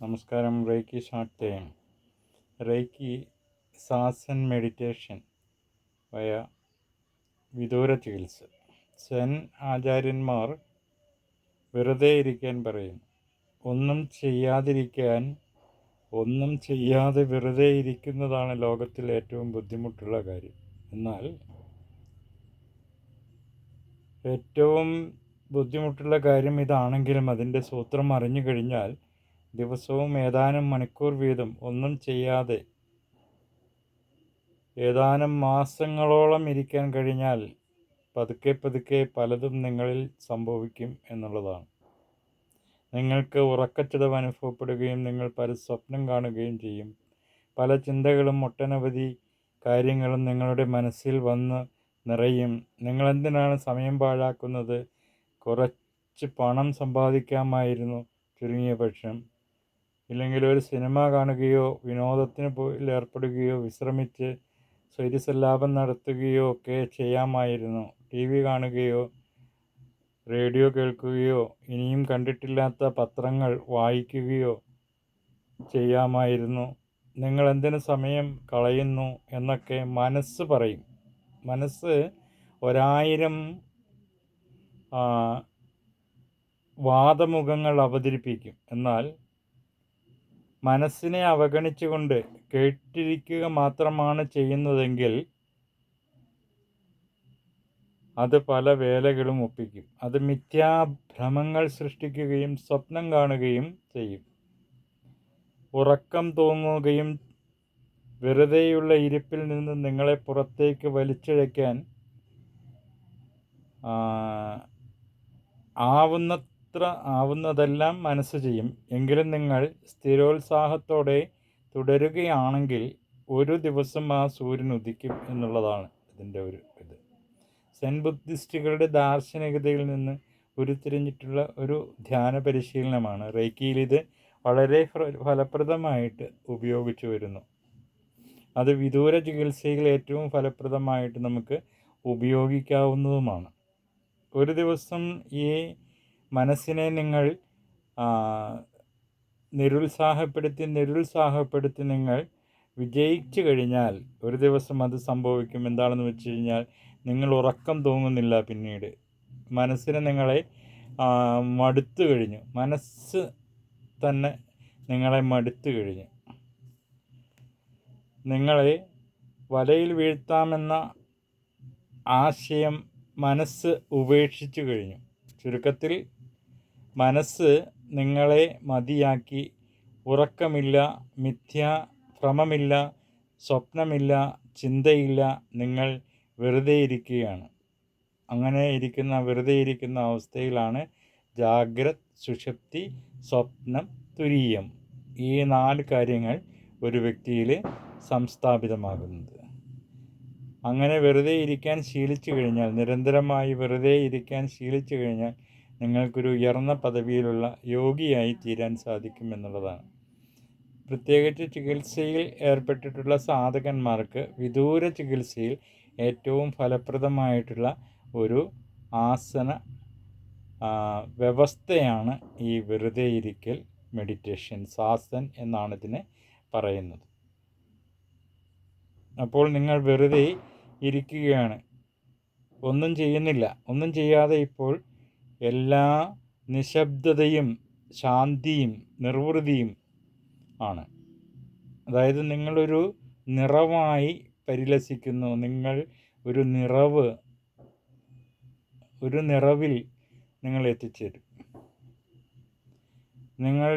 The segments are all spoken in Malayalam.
നമസ്കാരം. Reiki short time reiki zazen meditation വയ വിദൂര ചികിത്സ. സെൻ ആചാര്യന്മാർ വെറുതെ ഇരിക്കാൻ പറയും. ഒന്നും ചെയ്യാതെ വെറുതെ ഇരിക്കുന്നതാണ് ലോകത്തിൽ ഏറ്റവും ബുദ്ധിമുട്ടുള്ള കാര്യം. എന്നാൽ ഏറ്റവും ബുദ്ധിമുട്ടുള്ള കാര്യം ഇതാണെങ്കിലും അതിൻ്റെ സൂത്രം അറിഞ്ഞു കഴിഞ്ഞാൽ ദിവസവും ഏതാനും മണിക്കൂർ വീതം ഒന്നും ചെയ്യാതെ ഏതാനും മാസങ്ങളോളം ഇരിക്കാൻ കഴിഞ്ഞാൽ പതുക്കെ പലതും നിങ്ങളിൽ സംഭവിക്കും എന്നുള്ളതാണ്. നിങ്ങൾക്ക് ഉറക്കച്ചടവ് അനുഭവപ്പെടുകയും നിങ്ങൾ പല സ്വപ്നം കാണുകയും ചെയ്യും. പല ചിന്തകളും ഒട്ടനവധി കാര്യങ്ങളും നിങ്ങളുടെ മനസ്സിൽ വന്ന് നിറയും. നിങ്ങളെന്തിനാണ് സമയം പാഴാക്കുന്നത്? കുറച്ച് പണം സമ്പാദിക്കാമായിരുന്നു ചുരുങ്ങിയ പക്ഷം. ഇല്ലെങ്കിൽ ഒരു സിനിമ കാണുകയോ വിനോദത്തിന് ഏർപ്പെടുകയോ വിശ്രമിച്ച് സ്വൈരസല്ലാപം നടത്തുകയോ ഒക്കെ ചെയ്യാമായിരുന്നു. TV കാണുകയോ റേഡിയോ കേൾക്കുകയോ ഇനിയും കണ്ടിട്ടില്ലാത്ത പത്രങ്ങൾ വായിക്കുകയോ ചെയ്യാമായിരുന്നു. നിങ്ങൾ എന്തിനു സമയം കളയുന്നു എന്നൊക്കെ മനസ്സ് പറയും. മനസ്സ് 1000 വാദമുഖങ്ങൾ അവതരിപ്പിക്കും. എന്നാൽ മനസ്സിനെ അവഗണിച്ചുകൊണ്ട് കേട്ടിരിക്കുക മാത്രമാണ് ചെയ്യുന്നതെങ്കിൽ അത് പല വേലകളും ഒപ്പിക്കും. അത് മിഥ്യാഭ്രമങ്ങൾ സൃഷ്ടിക്കുകയും സ്വപ്നം കാണുകയും ചെയ്യും. ഉറക്കം തൂങ്ങുകയും വെറുതെയുള്ള ഇരിപ്പിൽ നിന്ന് നിങ്ങളെ പുറത്തേക്ക് വലിച്ചിഴയ്ക്കാൻ ആവുന്നതെല്ലാം മനസ്സ് ചെയ്യും. എങ്കിലും നിങ്ങൾ സ്ഥിരോത്സാഹത്തോടെ തുടരുകയാണെങ്കിൽ ഒരു ദിവസം ആ സൂര്യൻ ഉദിക്കും എന്നുള്ളതാണ് ഇതിൻ്റെ ഒരു ഇത്. സെൻ ബുദ്ധിസ്റ്റുകളുടെ ദാർശനികതയിൽ നിന്ന് ഉരുത്തിരിഞ്ഞിട്ടുള്ള ഒരു ധ്യാന പരിശീലനമാണ്. റേക്കിയിൽ ഇത് വളരെ ഫലപ്രദമായിട്ട് ഉപയോഗിച്ചു വരുന്നു. അത് വിദൂര ചികിത്സയിൽ ഏറ്റവും ഫലപ്രദമായിട്ട് നമുക്ക് ഉപയോഗിക്കാവുന്നതുമാണ്. ഒരു ദിവസം ഈ മനസ്സിനെ നിങ്ങൾ നിരുത്സാഹപ്പെടുത്തി നിങ്ങൾ വിജയിച്ചു കഴിഞ്ഞാൽ ഒരു ദിവസം അത് സംഭവിക്കും. എന്താണെന്ന് വെച്ച് കഴിഞ്ഞാൽ നിങ്ങൾ ഉറക്കം തൂങ്ങുന്നില്ല. പിന്നീട് മനസ്സിനെ നിങ്ങളെ മടുത്തു കഴിഞ്ഞു. മനസ്സ് തന്നെ നിങ്ങളെ മടുത്തു കഴിഞ്ഞു. നിങ്ങളെ വലയിൽ വീഴ്ത്താമെന്ന ആശയം മനസ്സ് ഉപേക്ഷിച്ചു കഴിഞ്ഞു. ചുരുക്കത്തിൽ മനസ്സ് നിങ്ങളെ മതിയാക്കി. ഉറക്കമില്ല, മിഥ്യാഭ്രമമില്ല, സ്വപ്നമില്ല, ചിന്തയില്ല. നിങ്ങൾ വെറുതെ ഇരിക്കുകയാണ്. അങ്ങനെ വെറുതെ ഇരിക്കുന്ന അവസ്ഥയിലാണ് ജാഗ്രത്, സുഷുപ്തി, സ്വപ്നം, തുരീയം ഈ 4 കാര്യങ്ങൾ ഒരു വ്യക്തിയിൽ സംസ്ഥാപിതമാകുന്നത്. അങ്ങനെ വെറുതെ ഇരിക്കാൻ ശീലിച്ചു കഴിഞ്ഞാൽ, നിരന്തരമായി വെറുതെ ഇരിക്കാൻ ശീലിച്ചു കഴിഞ്ഞാൽ നിങ്ങൾക്കൊരു ഉയർന്ന പദവിയിലുള്ള യോഗിയായി തീരാൻ സാധിക്കും എന്നുള്ളതാണ്. പ്രത്യേകിച്ച് ചികിത്സയിൽ ഏർപ്പെട്ടിട്ടുള്ള സാധകന്മാർക്ക് വിദൂര ചികിത്സയിൽ ഏറ്റവും ഫലപ്രദമായിട്ടുള്ള ഒരു ആസന വ്യവസ്ഥയാണ് ഈ വെറുതെ ഇരിക്കൽ മെഡിറ്റേഷൻ. സാസൻ എന്നാണ് ഇതിനെ പറയുന്നത്. അപ്പോൾ നിങ്ങൾ വെറുതെ ഇരിക്കുകയാണ്, ഒന്നും ചെയ്യുന്നില്ല. ഒന്നും ചെയ്യാതെ ഇപ്പോൾ എല്ലാ നിശബ്ദതയും ശാന്തിയും നിർവൃതിയും ആണ്. അതായത് നിങ്ങളൊരു നിറവായി പരിലസിക്കുന്നു. നിങ്ങൾ ഒരു നിറവിൽ നിങ്ങൾ എത്തിച്ചേരും. നിങ്ങൾ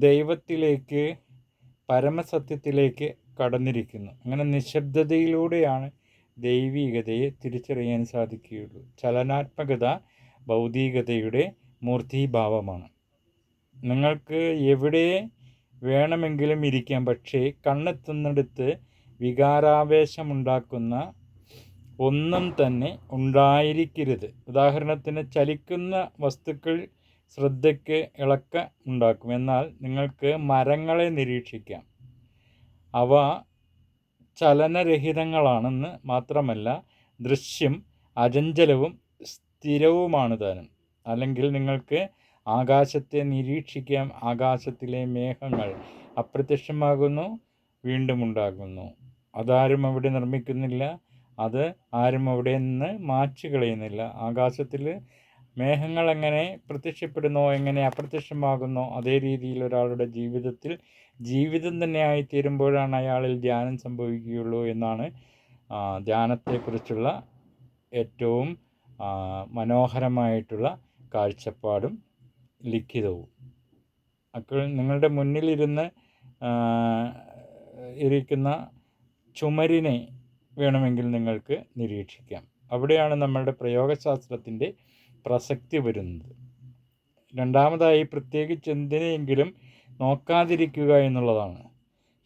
ദൈവത്തിലേക്ക്, പരമസത്യത്തിലേക്ക് കടന്നിരിക്കുന്നു. അങ്ങനെ നിശബ്ദതയിലൂടെയാണ് ദൈവികതയെ തിരിച്ചറിയാൻ സാധിക്കുകയുള്ളൂ. ചലനാത്മകത ഭൗതികതയുടെ മൂർത്തീഭാവമാണ്. നിങ്ങൾക്ക് എവിടെ വേണമെങ്കിലും ഇരിക്കാം. പക്ഷേ കണ്ണെത്തുന്നിടത്ത് വികാരാവേശമുണ്ടാക്കുന്ന ഒന്നും തന്നെ ഉണ്ടായിരിക്കരുത്. ഉദാഹരണത്തിന് ചലിക്കുന്ന വസ്തുക്കൾ ശ്രദ്ധയ്ക്ക് ഇളക്കം ഉണ്ടാക്കും. എന്നാൽ നിങ്ങൾക്ക് മരങ്ങളെ നിരീക്ഷിക്കാം. അവ ചലനരഹിതങ്ങളാണെന്ന് മാത്രമല്ല ദൃശ്യം അചഞ്ചലവും സ്ഥിരവുമാണ് താനും. അല്ലെങ്കിൽ നിങ്ങൾക്ക് ആകാശത്തെ നിരീക്ഷിക്കാം. ആകാശത്തിലെ മേഘങ്ങൾ അപ്രത്യക്ഷമാകുന്നു, വീണ്ടും ഉണ്ടാകുന്നു. അതാരും അവിടെ നിർമ്മിക്കുന്നില്ല, അത് ആരും അവിടെ നിന്ന് മായ്ച്ചു കളയുന്നില്ല. ആകാശത്തിൽ മേഘങ്ങൾ എങ്ങനെ പ്രത്യക്ഷപ്പെടുന്നോ, എങ്ങനെ അപ്രത്യക്ഷമാകുന്നോ, അതേ രീതിയിൽ ഒരാളുടെ ജീവിതത്തിൽ ജീവിതം തന്നെ ആയിത്തീരുമ്പോഴാണ് അയാളിൽ ധ്യാനം സംഭവിക്കുകയുള്ളൂ എന്നാണ് ധ്യാനത്തെക്കുറിച്ചുള്ള ഏറ്റവും മനോഹരമായിട്ടുള്ള കാഴ്ചപ്പാടും ലിഖിതവും. അപ്പോൾ നിങ്ങളുടെ മുന്നിലിരുന്ന് ഇരിക്കുന്ന ചുമരിനെ വേണമെങ്കിൽ നിങ്ങൾക്ക് നിരീക്ഷിക്കാം. അവിടെയാണ് നമ്മളുടെ പ്രയോഗശാസ്ത്രത്തിൻ്റെ പ്രസക്തി വരുന്നത്. രണ്ടാമതായി, പ്രത്യേകിച്ച് എന്തിനെയെങ്കിലും നോക്കാതിരിക്കുക എന്നുള്ളതാണ്.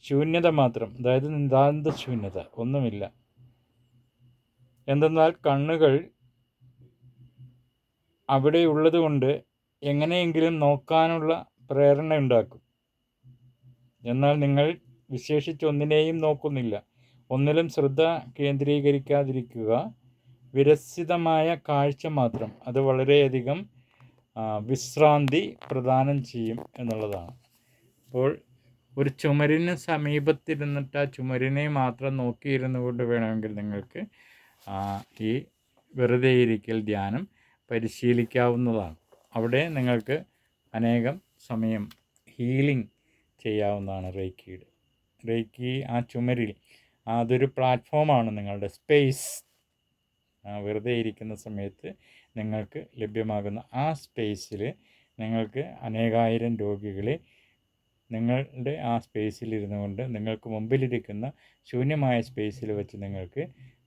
ശൂന്യത മാത്രം, അതായത് നിതാന്ത ശൂന്യത, ഒന്നുമില്ല. എന്തെന്നാൽ കണ്ണുകൾ അവിടെ ഉള്ളത് കൊണ്ട് എങ്ങനെയെങ്കിലും നോക്കാനുള്ള പ്രേരണ ഉണ്ടാക്കും. എന്നാൽ നിങ്ങൾ വിശേഷിച്ച് ഒന്നിനെയും നോക്കുന്നില്ല. ഒന്നിലും ശ്രദ്ധ കേന്ദ്രീകരിക്കാതിരിക്കുക. വിരസിതമായ കാഴ്ച മാത്രം, അത് വളരെയധികം വിശ്രാന്തി പ്രദാനം ചെയ്യും എന്നുള്ളതാണ്. അപ്പോൾ ഒരു ചുമരിന് സമീപത്തിരുന്നിട്ട് ആ ചുമരിനെ മാത്രം നോക്കിയിരുന്നു കൊണ്ട് വേണമെങ്കിൽ നിങ്ങൾക്ക് ഈ വെറുതെ ഇരിക്കൽ ധ്യാനം പരിശീലിക്കാവുന്നതാണ്. അവിടെ നിങ്ങൾക്ക് അനേകം സമയം ഹീലിംഗ് ചെയ്യാവുന്നതാണ്. റേക്കി ആ ചുമരിൽ അതൊരു പ്ലാറ്റ്ഫോമാണ്, നിങ്ങളുടെ സ്പേസ്. വെറുതെ ഇരിക്കുന്ന സമയത്ത് നിങ്ങൾക്ക് ലഭ്യമാകുന്ന ആ സ്പേസിൽ നിങ്ങൾക്ക് അനേകായിരം രോഗികളെ നിങ്ങളുടെ ആ സ്പേസിൽ ഇരുന്നു കൊണ്ട് നിങ്ങൾക്ക് മുമ്പിലിരിക്കുന്ന ശൂന്യമായ സ്പേസിൽ വെച്ച് നിങ്ങൾക്ക്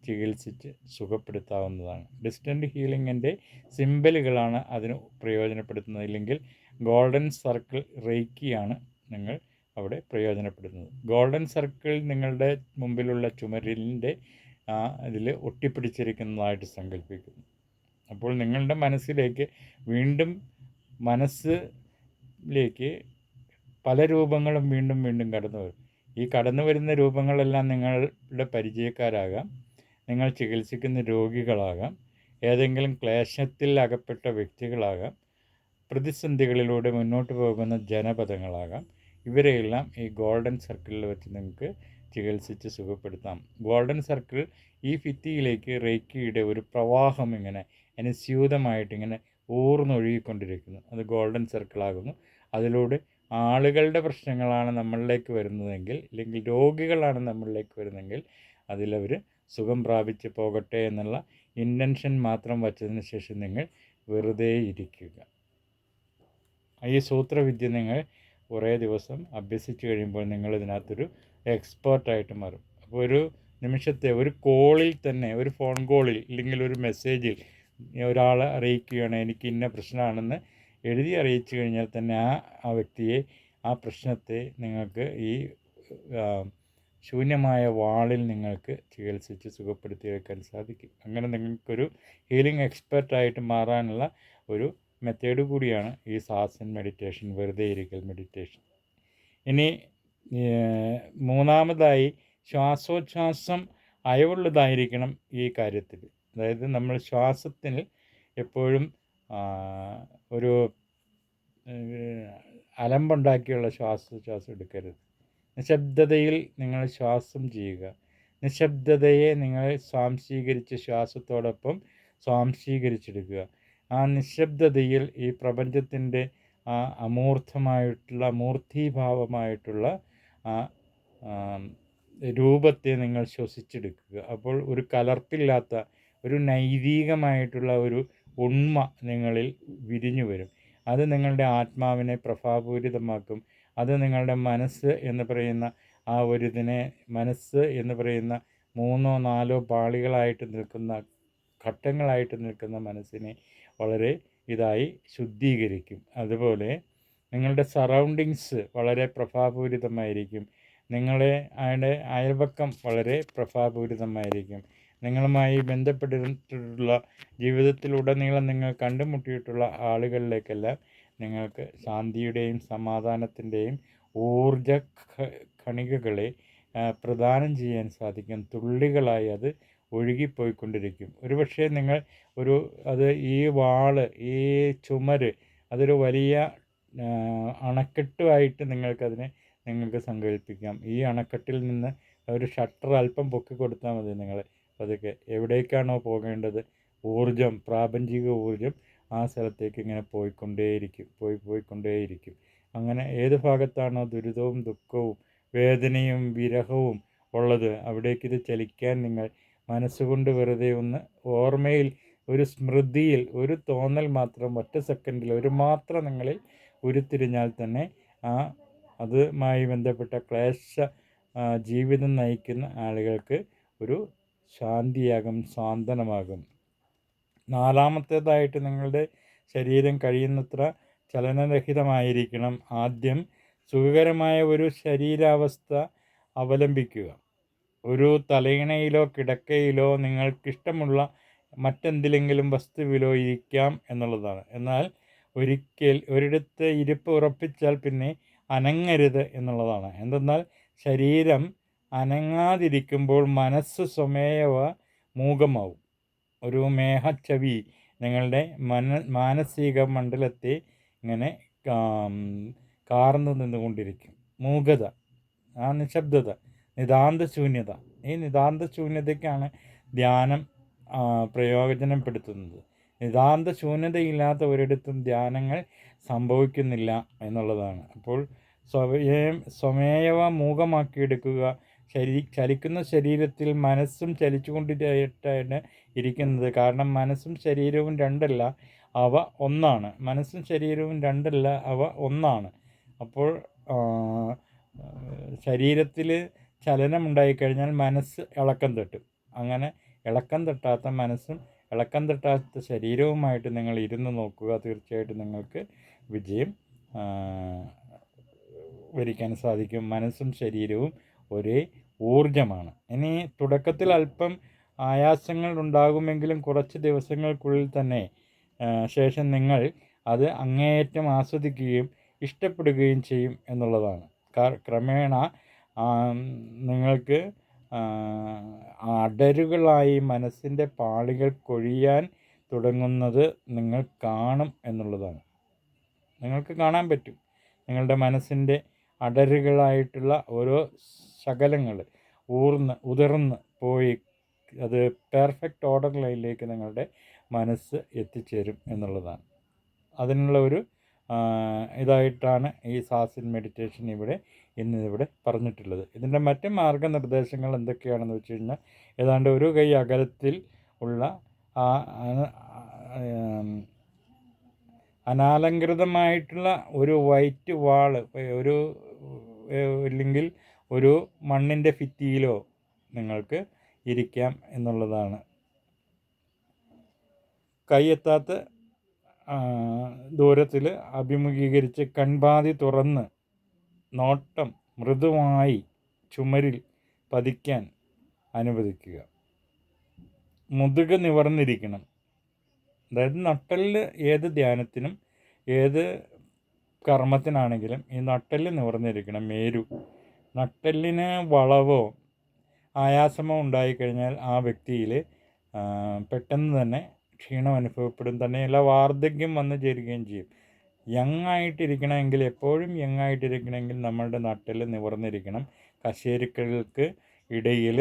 ചികിത്സിച്ച് സുഖപ്പെടുത്താവുന്നതാണ്. ഡിസ്റ്റൻറ്റ് ഹീലിങ്ങിൻ്റെ സിമ്പലുകളാണ് അതിന് പ്രയോജനപ്പെടുത്തുന്നത്. ഇല്ലെങ്കിൽ ഗോൾഡൻ സർക്കിൾ റേക്കിയാണ് നിങ്ങൾ അവിടെ പ്രയോജനപ്പെടുത്തുന്നത്. ഗോൾഡൻ സർക്കിൾ നിങ്ങളുടെ മുമ്പിലുള്ള ചുമരിൻ്റെ ഇതിൽ ഒട്ടിപ്പിടിച്ചിരിക്കുന്നതായിട്ട് സങ്കല്പിക്കുന്നു. അപ്പോൾ നിങ്ങളുടെ മനസ്സിലേക്ക് വീണ്ടും മനസ്സിലേക്ക് പല രൂപങ്ങളും വീണ്ടും വീണ്ടും കടന്നു വരും. ഈ കടന്നു വരുന്ന രൂപങ്ങളെല്ലാം നിങ്ങളുടെ പരിചയക്കാരാകാം, നിങ്ങൾ ചികിത്സിക്കുന്ന രോഗികളാകാം, ഏതെങ്കിലും ക്ലേശത്തിൽ അകപ്പെട്ട വ്യക്തികളാകാം, പ്രതിസന്ധികളിലൂടെ മുന്നോട്ട് പോകുന്ന ജനപദങ്ങളാകാം. ഇവരെയെല്ലാം ഈ ഗോൾഡൻ സർക്കിളിൽ വെച്ച് നിങ്ങൾക്ക് ചികിത്സിച്ച് സുഖപ്പെടുത്താം. ഗോൾഡൻ സർക്കിൾ ഈ ഭിത്തിയിലേക്ക് റേക്കിയുടെ ഒരു പ്രവാഹം ഇങ്ങനെ അനുസ്യൂതമായിട്ടിങ്ങനെ ഊർന്നൊഴുകിക്കൊണ്ടിരിക്കുന്നു. അത് ഗോൾഡൻ സർക്കിളാകുന്നു. അതിലൂടെ ആളുകളുടെ പ്രശ്നങ്ങളാണ് നമ്മളിലേക്ക് വരുന്നതെങ്കിൽ, അല്ലെങ്കിൽ രോഗികളാണ് നമ്മളിലേക്ക് വരുന്നതെങ്കിൽ അതിലവർ സുഖം പ്രാപിച്ച് പോകട്ടെ എന്നുള്ള ഇൻറ്റൻഷൻ മാത്രം വച്ചതിന് ശേഷം നിങ്ങൾ വെറുതെ ഇരിക്കുക. ഈ സൂത്രവിദ്യ നിങ്ങൾ കുറേ ദിവസം അഭ്യസിച്ച് കഴിയുമ്പോൾ നിങ്ങൾ ഇതിനകത്തൊരു എക്സ്പേർട്ടായിട്ട് മാറും. അപ്പോൾ ഒരു നിമിഷത്തെ ഒരു കോളിൽ തന്നെ, ഒരു ഫോൺ കോളിൽ ഇല്ലെങ്കിൽ ഒരു മെസ്സേജിൽ ഒരാളെ അറിയിക്കുകയാണ് എനിക്ക് ഇന്ന പ്രശ്നമാണെന്ന് എഴുതി അറിയിച്ചു കഴിഞ്ഞാൽ തന്നെ ആ വ്യക്തിയെ, ആ പ്രശ്നത്തെ നിങ്ങൾക്ക് ഈ ശൂന്യമായ വാളിൽ നിങ്ങൾക്ക് ചികിത്സിച്ച് സുഖപ്പെടുത്തിയെടുക്കാൻ സാധിക്കും. അങ്ങനെ നിങ്ങൾക്കൊരു ഹീലിംഗ് എക്സ്പെർട്ടായിട്ട് മാറാനുള്ള ഒരു മെത്തേഡ് കൂടിയാണ് ഈ സാസൻ മെഡിറ്റേഷൻ, വെറുതെ ഇരിക്കൽ മെഡിറ്റേഷൻ. ഇനി മൂന്നാമതായി, ശ്വാസോച്ഛ്വാസം അയവുള്ളതായിരിക്കണം ഈ കാര്യത്തിൽ. അതായത് നമ്മൾ ശ്വാസത്തിന് എപ്പോഴും ഒരു അലമ്പുണ്ടാക്കിയുള്ള ശ്വാസോച്ഛ്വാസം എടുക്കരുത്. നിശബ്ദതയിൽ നിങ്ങൾ ശ്വാസം ചെയ്യുക. നിശബ്ദതയെ നിങ്ങൾ സ്വാംശീകരിച്ച് ശ്വാസത്തോടൊപ്പം സ്വാംശീകരിച്ചെടുക്കുക. ആ നിശബ്ദതയിൽ ഈ പ്രപഞ്ചത്തിൻ്റെ ആ അമൂർത്തമായിട്ടുള്ള, മൂർത്തീഭാവമായിട്ടുള്ള ആ രൂപത്തെ നിങ്ങൾ ശ്വസിച്ചെടുക്കുക. അപ്പോൾ ഒരു കലർപ്പില്ലാത്ത, ഒരു നൈതികമായിട്ടുള്ള ഒരു ഉണ്മ നിങ്ങളിൽ വിരിഞ്ഞു വരും. അത് നിങ്ങളുടെ ആത്മാവിനെ പ്രഭാപൂരിതമാക്കും. അത് നിങ്ങളുടെ മനസ്സ് എന്ന് പറയുന്ന ആ ഒരിതിനെ, മനസ്സ് എന്ന് പറയുന്ന 3 or 4 പാളികളായിട്ട് നിൽക്കുന്ന, ഘട്ടങ്ങളായിട്ട് നിൽക്കുന്ന മനസ്സിനെ വളരെ ഇതായി ശുദ്ധീകരിക്കും. അതുപോലെ നിങ്ങളുടെ സറൗണ്ടിങ്സ് വളരെ പ്രഭാപൂരിതമായിരിക്കും. നിങ്ങളെ അയൽപക്കം വളരെ പ്രഭാപൂരിതമായിരിക്കും. നിങ്ങളുമായി ബന്ധപ്പെട്ടിട്ടുള്ള ജീവിതത്തിലുടനീളം നിങ്ങൾ കണ്ടുമുട്ടിയിട്ടുള്ള ആളുകളിലേക്കെല്ലാം നിങ്ങൾക്ക് ശാന്തിയുടെയും സമാധാനത്തിൻ്റെയും ഊർജ കണികകളെ പ്രദാനം ചെയ്യാൻ സാധിക്കും. തുള്ളികളായി അത് ഒഴുകിപ്പോയിക്കൊണ്ടിരിക്കും. ഒരുപക്ഷെ നിങ്ങൾ അത് ഈ വാള്, ഈ ചുമര് അതൊരു വലിയ അണക്കെട്ടുമായിട്ട് നിങ്ങൾക്ക് സങ്കല്പിക്കാം. ഈ അണക്കെട്ടിൽ നിന്ന് ഒരു ഷട്ടർ അല്പം പൊക്കി കൊടുത്താൽ മതി. നിങ്ങൾ അതൊക്കെ എവിടേക്കാണോ പോകേണ്ടത്, ഊർജം, പ്രാപഞ്ചിക ഊർജം ആ സ്ഥലത്തേക്ക് ഇങ്ങനെ പോയിക്കൊണ്ടേയിരിക്കും. അങ്ങനെ ഏത് ഭാഗത്താണോ ദുരിതവും ദുഃഖവും വേദനയും വിരഹവും ഉള്ളത്, അവിടേക്കിത് ചലിക്കാൻ നിങ്ങൾ മനസ്സുകൊണ്ട് വെറുതെ ഒന്ന് ഓർമ്മയിൽ, ഒരു സ്മൃതിയിൽ, ഒരു തോന്നൽ മാത്രം, ഒറ്റ സെക്കൻഡിൽ ഒരു മാത്രം നിങ്ങളിൽ ഉരുത്തിരിഞ്ഞാൽ തന്നെ അതുമായി ബന്ധപ്പെട്ട ജീവിതം നയിക്കുന്ന ആളുകൾക്ക് ഒരു ശാന്തിയാകും, സാന്ത്വനമാകും. നാലാമത്തേതായിട്ട് നിങ്ങളുടെ ശരീരം കഴിയുന്നത്ര ചലനരഹിതമായിരിക്കണം. ആദ്യം സുഖകരമായ ഒരു ശരീരാവസ്ഥ അവലംബിക്കുക. ഒരു തലയിണയിലോ കിടക്കയിലോ നിങ്ങൾക്കിഷ്ടമുള്ള മറ്റെന്തിലെങ്കിലും വസ്തുവിലോ ഇരിക്കാം എന്നുള്ളതാണ്. എന്നാൽ ഒരിടത്ത് ഇരിപ്പ് ഉറപ്പിച്ചാൽ പിന്നെ അനങ്ങരുത് എന്നുള്ളതാണ്. എന്തെന്നാൽ ശരീരം അനങ്ങാതിരിക്കുമ്പോൾ മനസ്സ് സ്വമേവ മൂകമാവും. ഒരു മേഹച്ചവി നിങ്ങളുടെ മാനസിക മണ്ഡലത്തെ ഇങ്ങനെ കാർന്നു നിന്നുകൊണ്ടിരിക്കും. മൂകത, ആ നിശബ്ദത, നിതാന്തശൂന്യത. ഈ നിതാന്തശൂന്യതയ്ക്കാണ് ധ്യാനം പ്രയോജനപ്പെടുത്തുന്നത്. നിതാന്തശൂന്യതയില്ലാത്ത ഒരിടത്തും ധ്യാനങ്ങൾ സംഭവിക്കുന്നില്ല എന്നുള്ളതാണ്. അപ്പോൾ സ്വമേവ മൂകമാക്കിയെടുക്കുക. ചലിക്കുന്ന ശരീരത്തിൽ മനസ്സും ചലിച്ചുകൊണ്ടിട്ടാണ് ഇരിക്കുന്നത്. കാരണം മനസ്സും ശരീരവും രണ്ടല്ല, അവ ഒന്നാണ്. മനസ്സും ശരീരവും രണ്ടല്ല, അവ ഒന്നാണ്. അപ്പോൾ ശരീരത്തിൽ ചലനമുണ്ടായിക്കഴിഞ്ഞാൽ മനസ്സ് ഇളക്കം തട്ടും. അങ്ങനെ ഇളക്കം തട്ടാത്ത മനസ്സും ഇളക്കം തട്ടാത്ത ശരീരവുമായിട്ട് നിങ്ങൾ ഇരുന്ന് നോക്കുക. തീർച്ചയായിട്ടും നിങ്ങൾക്ക് വിജയം വരിക്കാൻ സാധിക്കും. മനസ്സും ശരീരവും ഒരേ ഊർജമാണ്. ഇനി തുടക്കത്തിൽ അല്പം ആയാസങ്ങൾ ഉണ്ടാകുമെങ്കിലും കുറച്ച് ദിവസങ്ങൾക്കുള്ളിൽ തന്നെ ശേഷം നിങ്ങൾ അത് അങ്ങേയറ്റം ആസ്വദിക്കുകയും ഇഷ്ടപ്പെടുകയും ചെയ്യും എന്നുള്ളതാണ്. ക്രമേണ നിങ്ങൾക്ക് അടരുകളായി മനസ്സിൻ്റെ പാളികൾ കൊഴിയാൻ തുടങ്ങുന്നത് നിങ്ങൾ കാണും എന്നുള്ളതാണ്. നിങ്ങൾക്ക് കാണാൻ പറ്റും. നിങ്ങളുടെ മനസ്സിൻ്റെ അടരുകളായിട്ടുള്ള ഓരോ ശകലങ്ങൾ ഉതിർന്ന് പോയി അത് പെർഫെക്റ്റ് ഓർഡർ ലൈനിലേക്ക് നിങ്ങളുടെ മനസ്സ് എത്തിച്ചേരും എന്നുള്ളതാണ്. അതിനുള്ള ഒരു ഇതായിട്ടാണ് ഈ സാസിൻ മെഡിറ്റേഷൻ ഇന്നിവിടെ പറഞ്ഞിട്ടുള്ളത്. ഇതിൻ്റെ മറ്റ് മാർഗനിർദ്ദേശങ്ങൾ എന്തൊക്കെയാണെന്ന് വെച്ച് കഴിഞ്ഞാൽ, ഏതാണ്ട് ഒരു കൈ അകലത്തിൽ ഉള്ള അനാലങ്കൃതമായിട്ടുള്ള ഒരു വൈറ്റ് വാള്, ഇല്ലെങ്കിൽ ഒരു മണ്ണിൻ്റെ ഭിത്തിയിലോ നിങ്ങൾക്ക് ഇരിക്കാം എന്നുള്ളതാണ്. കൈയെത്താത്ത ദൂരത്തിൽ അഭിമുഖീകരിച്ച് കൺപാതി തുറന്ന് നോട്ടം മൃദുവായി ചുമരിൽ പതിക്കാൻ അനുവദിക്കുക. മുതുക് നിവർന്നിരിക്കണം. അതായത് നട്ടെല്ല് ഏത് ധ്യാനത്തിനും ഏത് കർമ്മത്തിനാണെങ്കിലും ഈ നട്ടെല്ല് നിവർന്നിരിക്കണം. നട്ടെല്ലിന് വളവോ ആയാസമോ ഉണ്ടായിക്കഴിഞ്ഞാൽ ആ വ്യക്തിയിൽ പെട്ടെന്ന് തന്നെ ക്ഷീണം അനുഭവപ്പെടും. തന്നെയല്ല വാർദ്ധക്യം വന്നു ചേരുകയും ചെയ്യും. എപ്പോഴും യങ്ങായിട്ടിരിക്കണമെങ്കിൽ നമ്മളുടെ നട്ടെല്ല് നിവർന്നിരിക്കണം. കശേരുക്കൾക്ക് ഇടയിൽ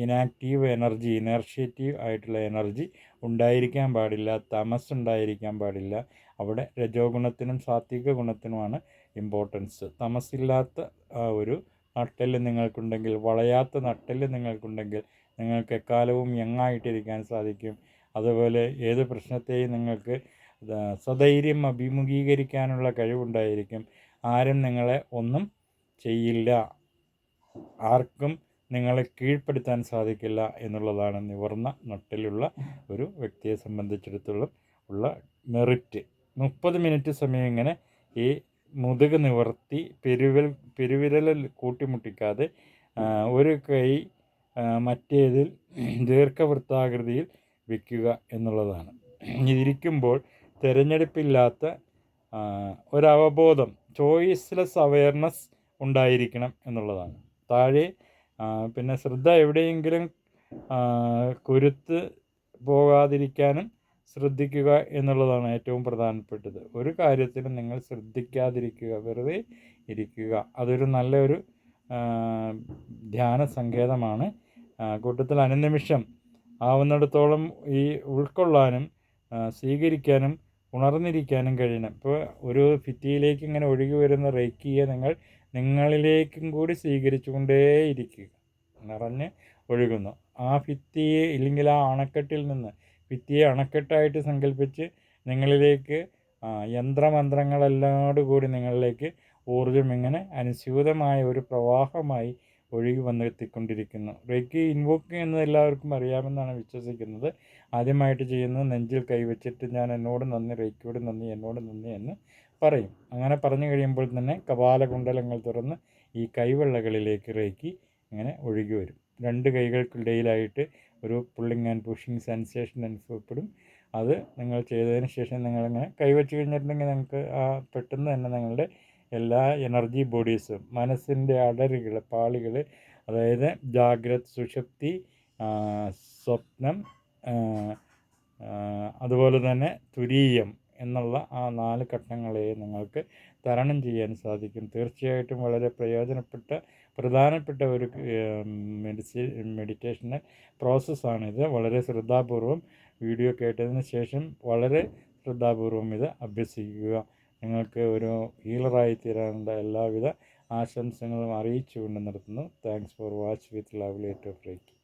ഇനർഷ്യേറ്റീവ് ആയിട്ടുള്ള എനർജി ഉണ്ടായിരിക്കാൻ പാടില്ല. തമസ് ഉണ്ടായിരിക്കാൻ പാടില്ല. അവിടെ രജോ ഗുണത്തിനും സാത്വിക ഗുണത്തിനുമാണ് ഇമ്പോർട്ടൻസ്. തമസില്ലാത്ത ഒരു നട്ടെല്ല് നിങ്ങൾക്കുണ്ടെങ്കിൽ, വളയാത്ത നട്ടെല്ല് നിങ്ങൾക്കുണ്ടെങ്കിൽ നിങ്ങൾക്ക് എക്കാലവും യങ്ങായിട്ടിരിക്കാൻ സാധിക്കും. അതുപോലെ ഏത് പ്രശ്നത്തെയും നിങ്ങൾക്ക് സധൈര്യം അഭിമുഖീകരിക്കാനുള്ള കഴിവുണ്ടായിരിക്കും. ആരും നിങ്ങളെ ഒന്നും ചെയ്യില്ല, ആർക്കും നിങ്ങളെ കീഴ്പ്പെടുത്താൻ സാധിക്കില്ല എന്നുള്ളതാണ് നിവർന്ന നട്ടെല്ലുള്ള ഒരു വ്യക്തിയെ സംബന്ധിച്ചിടത്തോളം ഉള്ള മെറിറ്റ്. 30 മിനിറ്റ് സമയം ഇങ്ങനെ ഈ മുതുക് നിവർത്തി പെരുവിരൽ കൂട്ടിമുട്ടിക്കാതെ ഒരു കൈ മറ്റേതിൽ ദീർഘവൃത്താകൃതിയിൽ വയ്ക്കുക എന്നുള്ളതാണ്. ഇരിക്കുമ്പോൾ തിരഞ്ഞെടുപ്പില്ലാത്ത ഒരവബോധം, ചോയ്സ്ലെസ് അവെയർനെസ് ഉണ്ടായിരിക്കണം എന്നുള്ളതാണ്. താഴെ പിന്നെ ശ്രദ്ധ എവിടെയെങ്കിലും കുരുത്ത് പോകാതിരിക്കാനും ശ്രദ്ധിക്കുക എന്നുള്ളതാണ് ഏറ്റവും പ്രധാനപ്പെട്ടത്. ഒരു കാര്യത്തിലും നിങ്ങൾ ശ്രദ്ധിക്കാതിരിക്കുക, വെറുതെ ഇരിക്കുക. അതൊരു നല്ലൊരു ധ്യാന സങ്കേതമാണ്. കൂട്ടത്തിൽ അനുനിമിഷം ആവുന്നിടത്തോളം ഈ ഉൾക്കൊള്ളാനും സ്വീകരിക്കാനും ഉണർന്നിരിക്കാനും കഴിയണം. ഇപ്പോൾ ഒരു ഭിത്തിയിലേക്ക് ഇങ്ങനെ ഒഴുകി വരുന്ന റേക്കിയെ നിങ്ങളിലേക്കും കൂടി സ്വീകരിച്ചു കൊണ്ടേയിരിക്കുക. നിറഞ്ഞ് ഒഴുകുന്നു ആ ഭിത്തിയെ, ഇല്ലെങ്കിൽ ആ അണക്കെട്ടിൽ നിന്ന് ഭിത്തിയെ അണക്കെട്ടായിട്ട് സങ്കല്പിച്ച് നിങ്ങളിലേക്ക് യന്ത്രമന്ത്രങ്ങളെല്ലാവരും കൂടി നിങ്ങളിലേക്ക് ഊർജ്ജം ഇങ്ങനെ അനുസ്യൂതമായ ഒരു പ്രവാഹമായി ഒഴുകി വന്നെത്തിക്കൊണ്ടിരിക്കുന്നു. റേക്കി ഇൻവോക്ക് ചെയ്യുന്നത് എല്ലാവർക്കും അറിയാമെന്നാണ് വിശ്വസിക്കുന്നത്. ആദ്യമായിട്ട് ചെയ്യുന്നത് നെഞ്ചിൽ കൈവച്ചിട്ട് ഞാൻ എന്നോട് നന്ദി, റേക്കിയോട് നന്ദി, എന്നോട് നന്ദി എന്ന് പറയും. അങ്ങനെ പറഞ്ഞു കഴിയുമ്പോൾ തന്നെ കപാലകുണ്ടലങ്ങൾ തുറന്ന് ഈ കൈവെള്ളകളിലേക്ക് റേക്കി ഇങ്ങനെ ഒഴുകി വരും. രണ്ട് കൈകൾക്കിടയിലായിട്ട് ഒരു പുള്ളിങ് ആൻഡ് പുഷിങ് സെൻസേഷൻ അനുഭവപ്പെടും. അത് നിങ്ങൾ ചെയ്തതിന് ശേഷം നിങ്ങളിങ്ങനെ കൈവച്ച് കഴിഞ്ഞിട്ടുണ്ടെങ്കിൽ നിങ്ങൾക്ക് പെട്ടെന്ന് തന്നെ നിങ്ങളുടെ എല്ലാ എനർജി ബോഡീസും, മനസ്സിൻ്റെ അടരുകൾ, പാളികൾ, അതായത് ജാഗ്രത്, സുഷുപ്തി, സ്വപ്നം, അതുപോലെ തന്നെ തുരീയം എന്നുള്ള ആ 4 ഘട്ടങ്ങളെ നിങ്ങൾക്ക് തരണം ചെയ്യാൻ സാധിക്കും. തീർച്ചയായിട്ടും വളരെ പ്രധാനപ്പെട്ട ഒരു മെഡിറ്റേഷണൽ പ്രോസസ്സാണിത്. വളരെ ശ്രദ്ധാപൂർവം വീഡിയോ കേട്ടതിന് ശേഷം വളരെ ശ്രദ്ധാപൂർവം ഇത് അഭ്യസിക്കുക. നിങ്ങൾക്ക് ഒരു ഹീലറായി തീരാനുള്ള എല്ലാവിധ ആശംസകളും അറിയിച്ചുകൊണ്ട് നിർത്തുന്നു. Thanks for watch with love late of reiki.